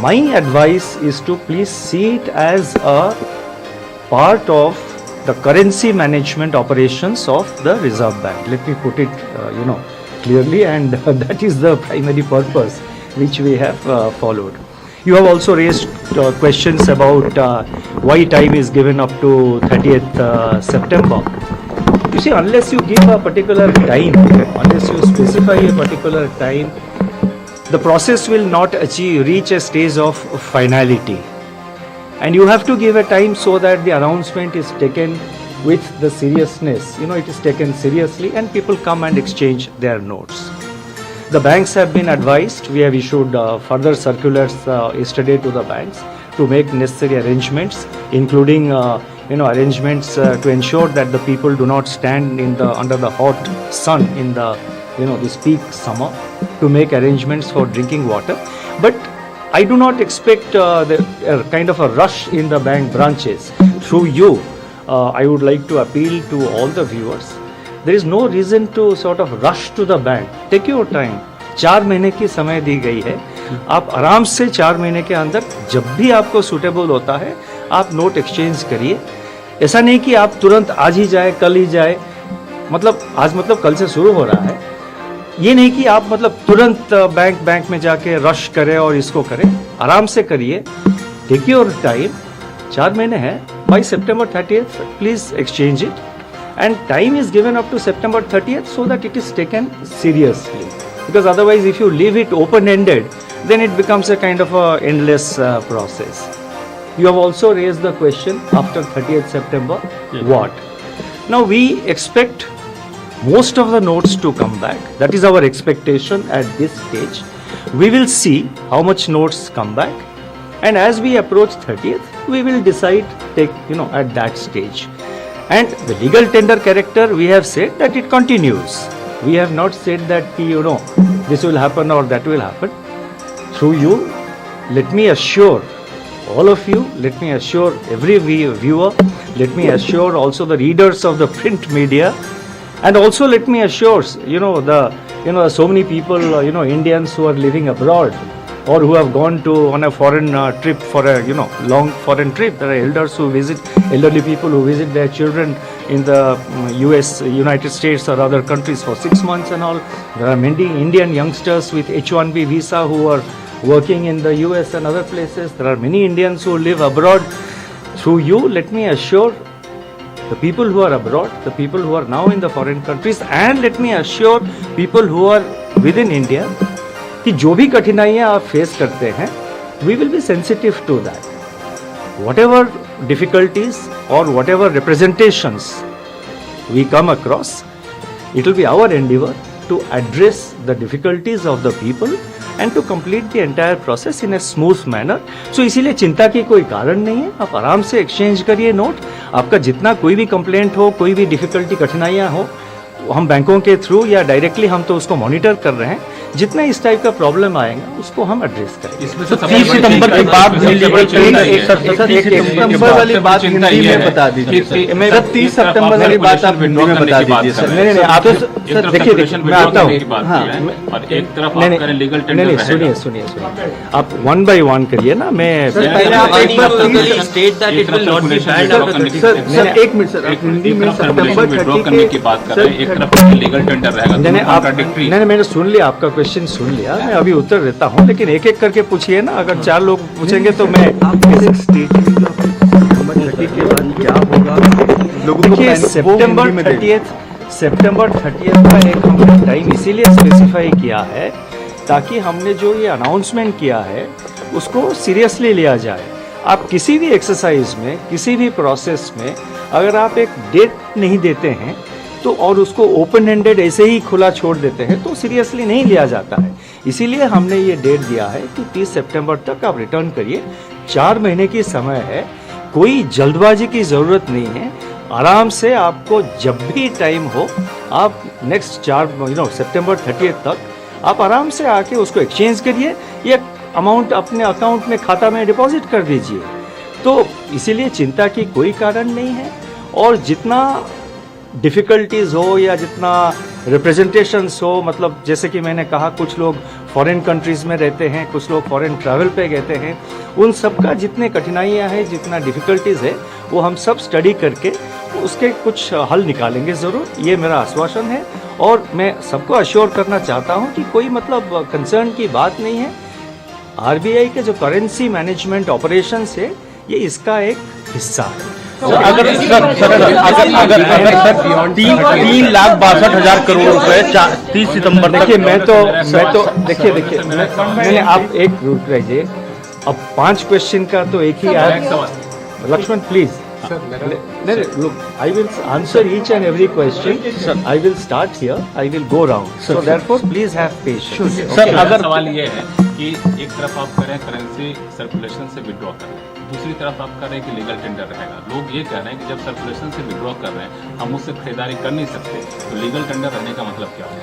my advice is to please see it as a part of the currency management operations of the Reserve Bank. Let me put it, clearly, and that is the primary purpose which we have followed. You have also raised questions about why time is given up to 30th September. You see, unless you give a particular time, unless you specify a particular time, the process will not reach a stage of finality. And you have to give a time so that the announcement is taken with the seriousness. It is taken seriously and people come and exchange their notes. The banks have been advised. We have issued further circulars yesterday to the banks to make necessary arrangements, including arrangements to ensure that the people do not stand under the hot sun in this peak summer, to make arrangements for drinking water. But I do not expect kind of a rush in the bank branches. Through you, I would like to appeal to all the viewers. There is no reason to sort of rush to the bank. Take your time. 4 महीने की समय दी गई है. आप आराम से 4 महीने के अंदर जब भी आपको सूटेबल होता है आप नोट एक्सचेंज करिए. ऐसा नहीं कि आप तुरंत आज ही जाए, कल ही जाए. आज कल से शुरू हो रहा है. ये नहीं कि आप तुरंत बैंक में जाके रश करें और इसको करें. आराम से करिए. Take your time. 4 महीने हैं. By September 30th, please exchange it. And time is given up to September 30th so that it is taken seriously. Because otherwise, if you leave it open-ended, then it becomes a kind of a endless process. You have also raised the question after 30th September, yes. What? Now we expect most of the notes to come back. That is our expectation at this stage. We will see how much notes come back. And as we approach 30th, we will decide, at that stage. And the legal tender character, we have said that it continues. We have not said that, this will happen or that will happen. Through you, let me assure all of you, let me assure every viewer, let me assure also the readers of the print media, and also let me assure, so many people, Indians who are living abroad, or who have gone on a foreign trip for a long foreign trip. There are elderly people who visit their children in the United States or other countries for 6 months and all. There are many Indian youngsters with H1B visa who are working in the US and other places. There are many Indians who live abroad. Through you, let me assure the people who are abroad, the people who are now in the foreign countries, and let me assure people who are within India, कि जो भी कठिनाइयाँ आप face करते हैं, we will be sensitive to that. Whatever difficulties or whatever representations we come across, it will be our endeavor to address the difficulties of the people and to complete the entire process in a smooth manner. So इसीलिए चिंता की कोई कारण नहीं है. आप आराम से एक्सचेंज करिए नोट. आपका जितना कोई भी कंप्लेंट हो, कोई भी डिफिकल्टी कठिनाइयाँ हो, हम बैंकों के थ्रू या डायरेक्टली हम तो उसको मॉनिटर कर रहे हैं. जितना इस टाइप का प्रॉब्लम आएगा उसको हम एड्रेस करेंगे. इसमें 30 सितंबर की बात वाली बात हिंदी में बता दीजिए. मेरा 30 सितंबर वाली बात आप हिंदी में बता दीजिए सर. नहीं आप सर देखिए मैं आता हूँ. नहीं सुनिए आप 1 by 1 करिए ना. मैं पहले आप एक बार state that it will not be banned. Sir एक मिनट सर, हिंदी में सितंबर 30 की बात कर रहे हैं. एक तरफ लीगल टेंडर रहेगा. नहीं मैंने सुन लिया, आपका क्वेश्चन सुन लिया. मैं अभी उत्तर देता हूँ, लेकिन एक एक करके पूछिए ना. अगर 4 लोग पूछेंगे तो मैं क्या होगा लोगों को. सितंबर 30th का एक हमने टाइम इसीलिए स्पेसिफाई किया है ताकि हमने जो ये अनाउंसमेंट किया है उसको सीरियसली लिया जाए. आप किसी भी एक्सरसाइज में, किसी भी प्रोसेस में अगर आप एक डेट नहीं देते हैं तो और उसको ओपन हैंडेड ऐसे ही खुला छोड़ देते हैं तो सीरियसली नहीं लिया जाता है. इसीलिए हमने ये डेट दिया है कि 30 सितंबर तक आप रिटर्न करिए. 4 महीने की समय है. कोई जल्दबाजी की ज़रूरत नहीं है. आराम से आपको जब भी टाइम हो आप नेक्स्ट सितंबर 30 तक आप आराम से आके उसको एक्सचेंज करिए या अमाउंट अपने अकाउंट में, खाता में डिपॉजिट कर दीजिए. तो इसीलिए चिंता की कोई कारण नहीं है. और जितना डिफ़िकल्टीज़ हो या जितना रिप्रेजेंटेशंस हो, मतलब जैसे कि मैंने कहा कुछ लोग फॉरेन कंट्रीज़ में रहते हैं, कुछ लोग फॉरेन ट्रैवल पे गए हैं, उन सब का जितने कठिनाइयाँ हैं, जितना डिफ़िकल्टीज़ है, वो हम सब स्टडी करके उसके कुछ हल निकालेंगे ज़रूर, ये मेरा आश्वासन है। और मैं सबको अश्योर करना चाहता हूँ कि कोई मतलब कंसर्न की बात नहीं है। आरबीआई के जो करेंसी मैनेजमेंट ऑपरेशंस है, ये इसका एक हिस्सा है। अगर 3,62,000 करोड़ रुपए 30 सितंबर देखिए मैं तो देखिए मैंने आप एक रुक रहिए, अब 5 क्वेश्चन का तो एक ही लक्ष्मण please look, I will answer each and every question. I will start here. I will go round. So therefore, please have patience. Sir अगर सवाल ये है कि एक तरफ आप करें करेंसी सर्कुलेशन से विड्रॉ कर रहे हैं, दूसरी तरफ आप कर रहे हैं कि लीगल टेंडर रहेगा। लोग ये कह रहे हैं कि जब सर्कुलेशन से विड्रॉ कर रहे हैं हम उससे खरीदारी कर नहीं सकते, तो लीगल टेंडर रहने का मतलब क्या है?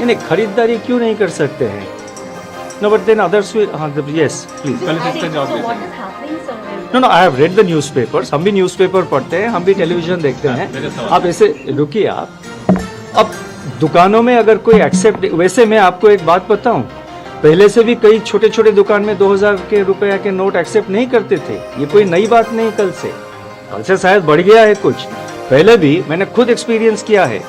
नहीं, खरीदारी क्यों नहीं कर सकते हैं? No, but then others will. Yes, please. कल इसका जवाब दीजिए। No, I have read the newspapers. हम भी न्यूज़पेपर पढ़ते हैं, हम भी टेलीविजन देखते हैं। आप ऐसे रुकिए आप। अब दुकानों में अगर कोई एक्सेप्ट, वैसे मैं आपको एक बात बताऊं, पहले से भी कई छोटे छोटे दुकान में 2000 के रुपए के नोट एक्सेप्ट नहीं करते थे। ये कोई नई बात नहीं, कल से शायद बढ़ गया है कुछ। पहले भी मैंने खुद एक्सपीरियंस किया है।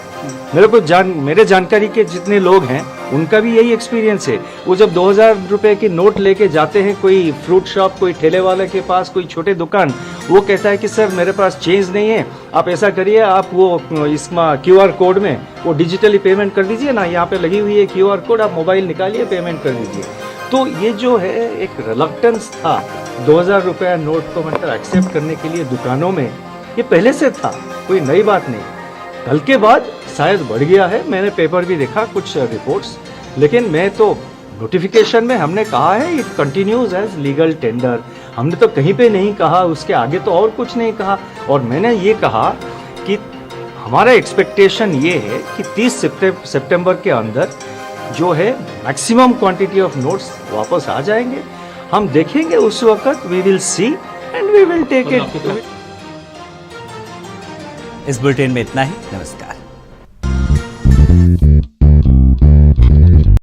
मेरे जानकारी के जितने लोग हैं उनका भी यही एक्सपीरियंस है। वो जब 2000 रुपए की नोट लेके जाते हैं कोई फ्रूट शॉप, कोई ठेले वाले के पास, कोई छोटे दुकान, वो कहता है कि सर मेरे पास चेंज नहीं है, आप ऐसा करिए, आप वो इसमें QR कोड में वो डिजिटली पेमेंट कर दीजिए ना, यहाँ पे लगी हुई है QR कोड, आप मोबाइल निकालिए पेमेंट कर दीजिए। तो ये जो है एक रिलक्टेंस था 2000 रुपया नोट को मतलब एक्सेप्ट करने के लिए दुकानों में, ये पहले से था, कोई नई बात नहीं। कल के बाद शायद बढ़ गया है, मैंने पेपर भी देखा कुछ रिपोर्ट्स, लेकिन मैं तो नोटिफिकेशन में हमने कहा है it continues as legal tender, हमने तो कहीं पे नहीं कहा, उसके आगे तो और कुछ नहीं कहा। और मैंने ये कहा कि हमारा एक्सपेक्टेशन ये है कि 30 सितंबर के अंदर जो है मैक्सिमम क्वांटिटी ऑफ नोट्स वापस आ जाएंगे। हम देखेंगे उस वक्त, we will see and we will take it. इस बुलेटिन में इतना ही। नमस्कार।